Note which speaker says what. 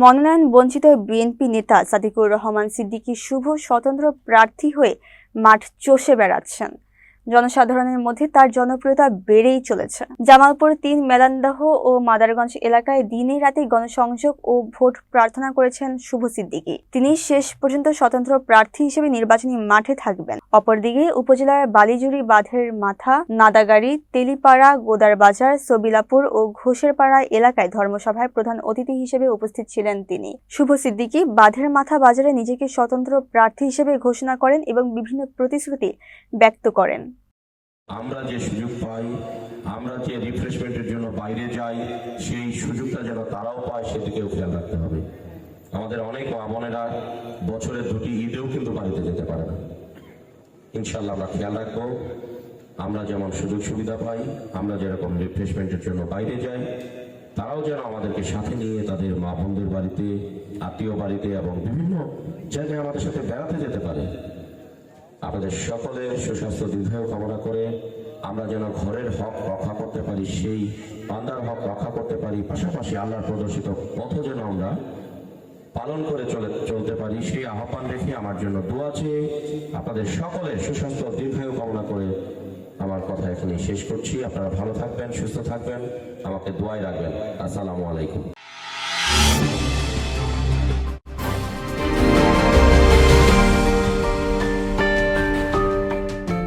Speaker 1: মনোনয়ন বঞ্চিত বিএনপি নেতা সাদিকুর রহমান সিদ্দিকী শুভ স্বতন্ত্র প্রার্থী হয়ে মাঠ চষে বেড়াচ্ছেন। জনসাধারণের মধ্যে তার জনপ্রিয়তা বেড়েই চলেছে। জামালপুর ৩ মেলান্দহ ও মাদারগঞ্জ এলাকায় দিনে রাতে গণসংযোগ ও ভোট প্রার্থনা করেছেন শুভ সিদ্দিকী। তিনি শেষ পর্যন্ত স্বতন্ত্র প্রার্থী হিসেবে নির্বাচনী মাঠে থাকবেন। অপরদিকে উপজেলার বালিজুড়ি বাঁধের মাথা, নাদাগাড়ি, তেলিপাড়া, গোদারবাজার, সবিলাপুর ও ঘোষেরপাড়া এলাকায় ধর্মসভায় প্রধান অতিথি হিসেবে উপস্থিত ছিলেন তিনি। শুভ সিদ্দিকী বাঁধের মাথা বাজারে নিজেকে স্বতন্ত্র প্রার্থী হিসেবে ঘোষণা করেন এবং বিভিন্ন প্রতিশ্রুতি ব্যক্ত করেন।
Speaker 2: আমরা যে সুযোগ পাই, আমরা যে রিফ্রেশমেন্টের জন্য বাইরে যাই, সেই সুযোগটা যেন তারাও পায় সেদিকেও খেয়াল রাখতে হবে। আমাদের অনেক মা বোনেরা বছরের 2টি ঈদেও কিন্তু বাড়িতে যেতে পারে না। ইনশাল্লাহ আমরা খেয়াল রাখবো, আমরা যেমন সুযোগ সুবিধা পাই, আমরা যেরকম রিফ্রেশমেন্টের জন্য বাইরে যাই, তারাও যেন আমাদেরকে সাথে নিয়ে তাদের মা বোনদের বাড়িতে, আত্মীয় বাড়িতে এবং বিভিন্ন জায়গায় আমাদের সাথে বেড়াতে যেতে পারে। আপনাদের সকলের সুস্বাস্থ্য দীর্ঘায়ু কামনা করে আমরা যেন ঘরের হক রক্ষা করতে পারি, সেই বান্দার হক রক্ষা করতে পারি, পাশাপাশি আল্লাহর প্রদর্শিত পথ যেন আমরা পালন করে চলতে পারি, সেই আহ্বান রেখে আমার জন্য দোয়া চেয়ে আপনাদের সকলের সুস্বাস্থ্য দীর্ঘায়ু কামনা করে আমার কথা এখানেই শেষ করছি। আপনারা ভালো থাকবেন, সুস্থ থাকবেন, আমাকে দোয়ায় রাখবেন। আসসালামু আলাইকুম।